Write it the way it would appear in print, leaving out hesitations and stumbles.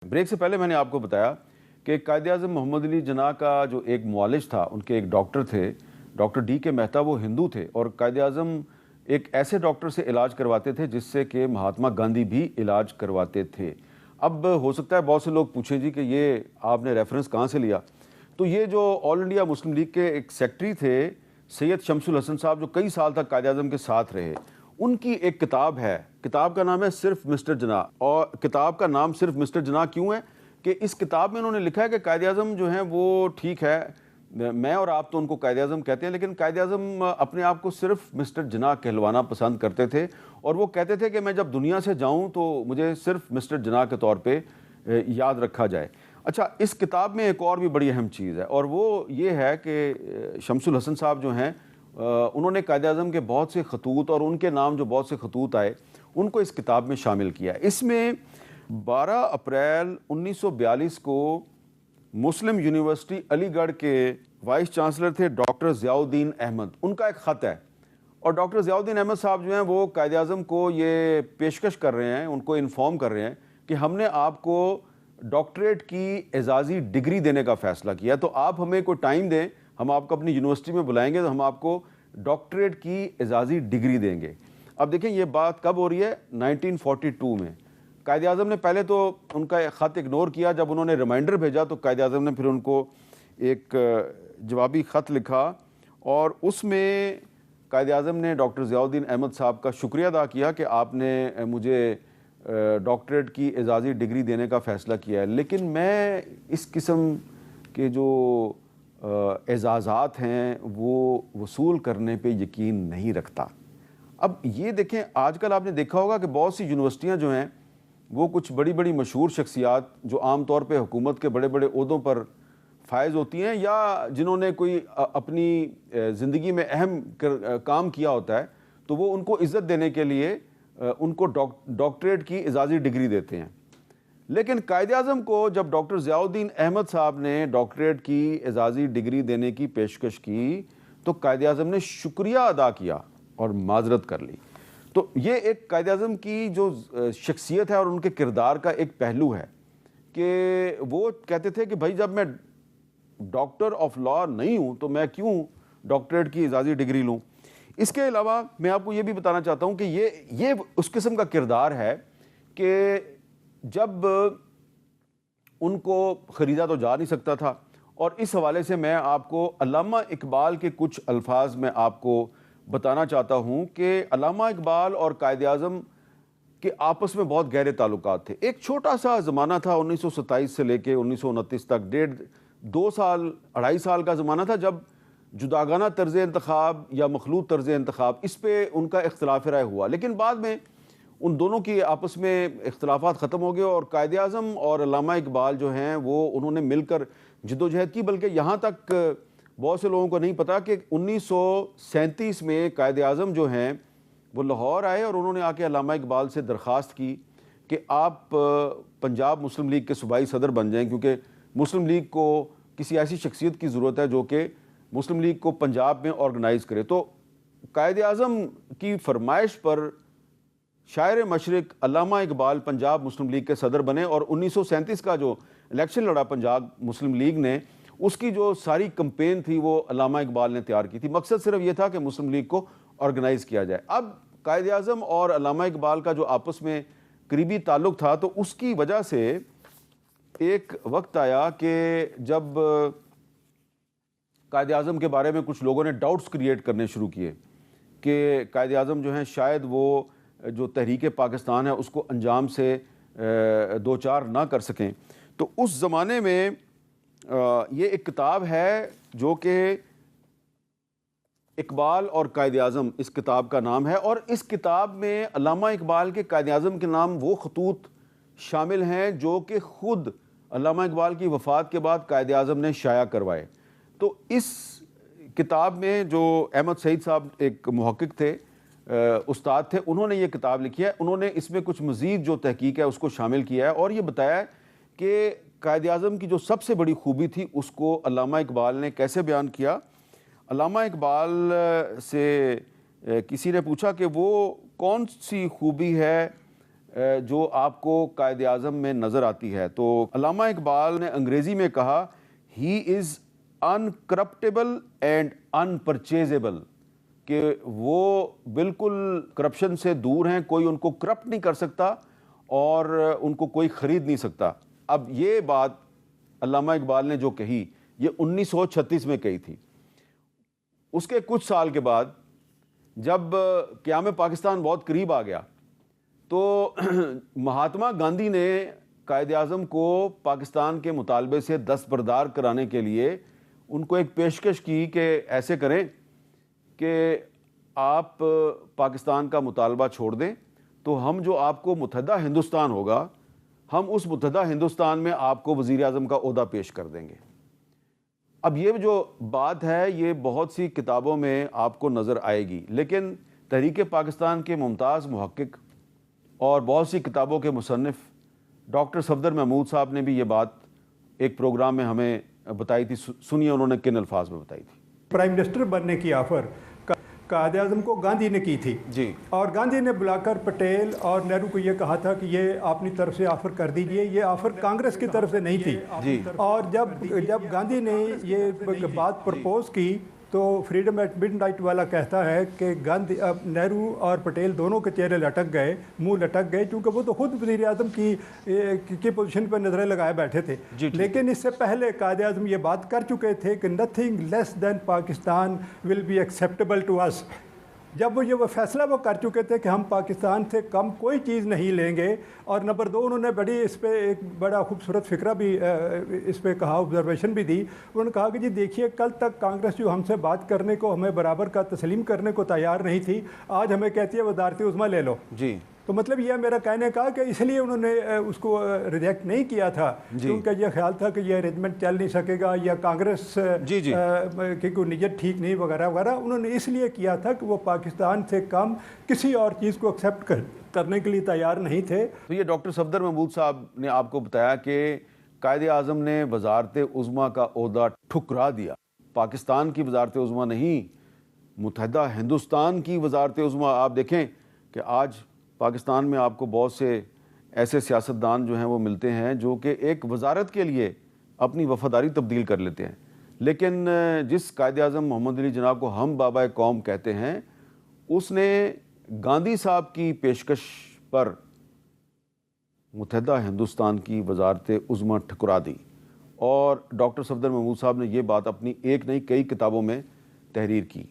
Break سے پہلے میں نے آپ کو بتایا کہ قائد اعظم محمد علی جناح کا جو ایک معالج تھا، ان کے ایک ڈاکٹر تھے، ڈاکٹر ڈی کے مہتا، وہ ہندو تھے اور قائد اعظم ایک ایسے ڈاکٹر سے علاج کرواتے تھے جس سے کہ مہاتما گاندھی بھی علاج کرواتے تھے۔ اب ہو سکتا ہے بہت سے لوگ پوچھیں جی کہ یہ آپ نے ریفرنس کہاں سے لیا؟ تو یہ جو آل انڈیا مسلم لیگ کے ایک سیکٹری تھے سید شمس الحسن صاحب، جو کئی سال تک قائد اعظم کے ساتھ رہے، ان کی ایک کتاب ہے، کتاب کا نام ہے صرف مسٹر جناح۔ اور کتاب کا نام صرف مسٹر جناح کیوں ہے کہ اس کتاب میں انہوں نے لکھا ہے کہ قائد اعظم جو ہیں وہ ٹھیک ہے، میں اور آپ تو ان کو قائد اعظم کہتے ہیں، لیکن قائد اعظم اپنے آپ کو صرف مسٹر جناح کہلوانا پسند کرتے تھے، اور وہ کہتے تھے کہ میں جب دنیا سے جاؤں تو مجھے صرف مسٹر جناح کے طور پہ یاد رکھا جائے۔ اچھا، اس کتاب میں ایک اور بھی بڑی اہم چیز ہے، اور وہ یہ ہے کہ شمس الحسن صاحب جو ہیں انہوں نے قائد اعظم کے بہت سے خطوط اور ان کے نام جو بہت سے خطوط آئے ان کو اس کتاب میں شامل کیا ہے۔ اس میں 12 اپریل 1942 کو مسلم یونیورسٹی علی گڑھ کے وائس چانسلر تھے ڈاکٹر ضیاء الدین احمد، ان کا ایک خط ہے، اور ڈاکٹر ضیاء الدین احمد صاحب جو ہیں وہ قائد اعظم کو یہ پیشکش کر رہے ہیں، ان کو انفارم کر رہے ہیں کہ ہم نے آپ کو ڈاکٹریٹ کی اعزازی ڈگری دینے کا فیصلہ کیا، تو آپ ہمیں کوئی ٹائم دیں، ہم آپ کو اپنی یونیورسٹی میں بلائیں گے تو ہم آپ کو ڈاکٹریٹ کی اعزازی ڈگری دیں گے۔ اب دیکھیں یہ بات کب ہو رہی ہے؟ 1942 میں۔ قائد اعظم نے پہلے تو ان کا خط اگنور کیا، جب انہوں نے ریمائنڈر بھیجا تو قائد اعظم نے پھر ان کو ایک جوابی خط لکھا، اور اس میں قائد اعظم نے ڈاکٹر ضیاء الدین احمد صاحب کا شکریہ ادا کیا کہ آپ نے مجھے ڈاکٹریٹ کی اعزازی ڈگری دینے کا فیصلہ کیا ہے، لیکن میں اس قسم کے جو اعزازات ہیں وہ وصول کرنے پہ یقین نہیں رکھتا۔ اب یہ دیکھیں، آج کل آپ نے دیکھا ہوگا کہ بہت سی یونیورسٹیاں جو ہیں وہ کچھ بڑی بڑی مشہور شخصیات جو عام طور پہ حکومت کے بڑے بڑے عہدوں پر فائز ہوتی ہیں، یا جنہوں نے کوئی اپنی زندگی میں اہم کام کیا ہوتا ہے، تو وہ ان کو عزت دینے کے لیے ان کو ڈاکٹریٹ کی اعزازی ڈگری دیتے ہیں۔ لیکن قائد اعظم کو جب ڈاکٹر ضیاء الدین احمد صاحب نے ڈاکٹریٹ کی اعزازی ڈگری دینے کی پیشکش کی تو قائد اعظم نے شکریہ ادا کیا اور معذرت کر لی۔ تو یہ ایک قائد اعظم کی جو شخصیت ہے اور ان کے کردار کا ایک پہلو ہے کہ وہ کہتے تھے کہ بھائی جب میں ڈاکٹر آف لا نہیں ہوں تو میں کیوں ڈاکٹریٹ کی اعزازی ڈگری لوں۔ اس کے علاوہ میں آپ کو یہ بھی بتانا چاہتا ہوں کہ یہ اس قسم کا کردار ہے کہ جب ان کو خریدا تو جا نہیں سکتا تھا، اور اس حوالے سے میں آپ کو علامہ اقبال کے کچھ الفاظ میں آپ کو بتانا چاہتا ہوں کہ علامہ اقبال اور قائد اعظم کے آپس میں بہت گہرے تعلقات تھے۔ ایک چھوٹا سا زمانہ تھا 1927 سے لے کے 1929 تک، 2.5 سال کا زمانہ تھا جب جداگانہ طرز انتخاب یا مخلوط طرز انتخاب اس پہ ان کا اختلاف رائے ہوا، لیکن بعد میں ان دونوں کی آپس میں اختلافات ختم ہو گئے، اور قائد اعظم اور علامہ اقبال جو ہیں وہ انہوں نے مل کر جدوجہد کی، بلکہ یہاں تک بہت سے لوگوں کو نہیں پتا کہ 1937 میں قائد اعظم جو ہیں وہ لاہور آئے اور انہوں نے آ کے علامہ اقبال سے درخواست کی کہ آپ پنجاب مسلم لیگ کے صوبائی صدر بن جائیں، کیونکہ مسلم لیگ کو کسی ایسی شخصیت کی ضرورت ہے جو کہ مسلم لیگ کو پنجاب میں آرگنائز کرے۔ تو قائد اعظم کی فرمائش پر شاعر مشرق علامہ اقبال پنجاب مسلم لیگ کے صدر بنے، اور 1937 کا جو الیکشن لڑا پنجاب مسلم لیگ نے، اس کی جو ساری کمپین تھی وہ علامہ اقبال نے تیار کی تھی۔ مقصد صرف یہ تھا کہ مسلم لیگ کو آرگنائز کیا جائے۔ اب قائد اعظم اور علامہ اقبال کا جو آپس میں قریبی تعلق تھا، تو اس کی وجہ سے ایک وقت آیا کہ جب قائد اعظم کے بارے میں کچھ لوگوں نے ڈاؤٹس کریٹ کرنے شروع کیے کہ قائد اعظم جو ہیں شاید وہ جو تحریک پاکستان ہے اس کو انجام سے دوچار نہ کر سکیں، تو اس زمانے میں یہ ایک کتاب ہے جو کہ اقبال اور قائد اعظم، اس کتاب کا نام ہے، اور اس کتاب میں علامہ اقبال کے قائد اعظم کے نام وہ خطوط شامل ہیں جو کہ خود علامہ اقبال کی وفات کے بعد قائد اعظم نے شائع کروائے۔ تو اس کتاب میں جو احمد سعید صاحب ایک محقق تھے، استاد تھے، انہوں نے یہ کتاب لکھی ہے، انہوں نے اس میں کچھ مزید جو تحقیق ہے اس کو شامل کیا ہے، اور یہ بتایا ہے کہ قائد اعظم کی جو سب سے بڑی خوبی تھی اس کو علامہ اقبال نے کیسے بیان کیا۔ علامہ اقبال سے کسی نے پوچھا کہ وہ کون سی خوبی ہے جو آپ کو قائد اعظم میں نظر آتی ہے، تو علامہ اقبال نے انگریزی میں کہا ہی از انکرپٹیبل اینڈ انپرچیزیبل، کہ وہ بالکل کرپشن سے دور ہیں، کوئی ان کو کرپٹ نہیں کر سکتا اور ان کو کوئی خرید نہیں سکتا۔ اب یہ بات علامہ اقبال نے جو کہی یہ 1936 میں کہی تھی۔ اس کے کچھ سال کے بعد جب قیام پاکستان بہت قریب آ گیا تو مہاتما گاندھی نے قائد اعظم کو پاکستان کے مطالبے سے دستبردار کرانے کے لیے ان کو ایک پیشکش کی کہ ایسے کریں کہ آپ پاکستان کا مطالبہ چھوڑ دیں تو ہم جو آپ کو متحدہ ہندوستان ہوگا، ہم اس متحدہ ہندوستان میں آپ کو وزیر اعظم کا عہدہ پیش کر دیں گے۔ اب یہ جو بات ہے یہ بہت سی کتابوں میں آپ کو نظر آئے گی، لیکن تحریک پاکستان کے ممتاز محقق اور بہت سی کتابوں کے مصنف ڈاکٹر صفدر محمود صاحب نے بھی یہ بات ایک پروگرام میں ہمیں بتائی تھی۔ سنیے انہوں نے کن الفاظ میں بتائی تھی۔ پرائم منسٹر بننے کی آفر قائد اعظم کو گاندھی نے کی تھی جی، اور گاندھی نے بلا کر پٹیل اور نہرو کو یہ کہا تھا کہ یہ اپنی طرف سے آفر کر دیجئے، یہ آفر کانگریس کی طرف سے نہیں تھی جی، اور جب گاندھی نے یہ بات پرپوز کی تو فریڈم ایٹ مڈ نائٹ والا کہتا ہے کہ نہرو اور پٹیل دونوں کے چہرے لٹک گئے، منہ لٹک گئے، کیونکہ وہ تو خود وزیر اعظم کی پوزیشن پر نظریں لگائے بیٹھے تھے۔ لیکن اس سے پہلے قائد اعظم یہ بات کر چکے تھے کہ nothing less than Pakistan will be acceptable to us. جب وہ فیصلہ کر چکے تھے کہ ہم پاکستان سے کم کوئی چیز نہیں لیں گے، اور نمبر 2 انہوں نے اس پہ ایک بڑا خوبصورت فکرہ بھی اس پہ کہا، آبزرویشن بھی دی۔ انہوں نے کہا کہ جی دیکھیے کل تک کانگریس جو ہم سے بات کرنے کو، ہمیں برابر کا تسلیم کرنے کو تیار نہیں تھی، آج ہمیں کہتی ہے وزارت عظمیٰ لے لو۔ جی، تو مطلب یہ میرا کہنے کا کہ اس لیے انہوں نے اس کو ریجیکٹ نہیں کیا تھا کیونکہ یہ خیال تھا کہ یہ ارینجمنٹ چل نہیں سکے گا یا کانگریس کی کوئی نیت ٹھیک نہیں وغیرہ وغیرہ۔ انہوں نے اس لیے کیا تھا کہ وہ پاکستان سے کم کسی اور چیز کو ایکسیپٹ کرنے کے لیے تیار نہیں تھے۔ تو یہ ڈاکٹر صفدر محمود صاحب نے آپ کو بتایا کہ قائد اعظم نے وزارت عظمیٰ کا عہدہ ٹھکرا دیا، پاکستان کی وزارت عظمیٰ نہیں، متحدہ ہندوستان کی وزارت عظمیٰ۔ آپ دیکھیں کہ آج پاکستان میں آپ کو بہت سے ایسے سیاستدان جو ہیں وہ ملتے ہیں جو کہ ایک وزارت کے لیے اپنی وفاداری تبدیل کر لیتے ہیں، لیکن جس قائد اعظم محمد علی جناح کو ہم بابا قوم کہتے ہیں، اس نے گاندھی صاحب کی پیشکش پر متحدہ ہندوستان کی وزارت عظمیٰ ٹھکرا دی، اور ڈاکٹر صفدر محمود صاحب نے یہ بات اپنی ایک نہیں کئی کتابوں میں تحریر کی۔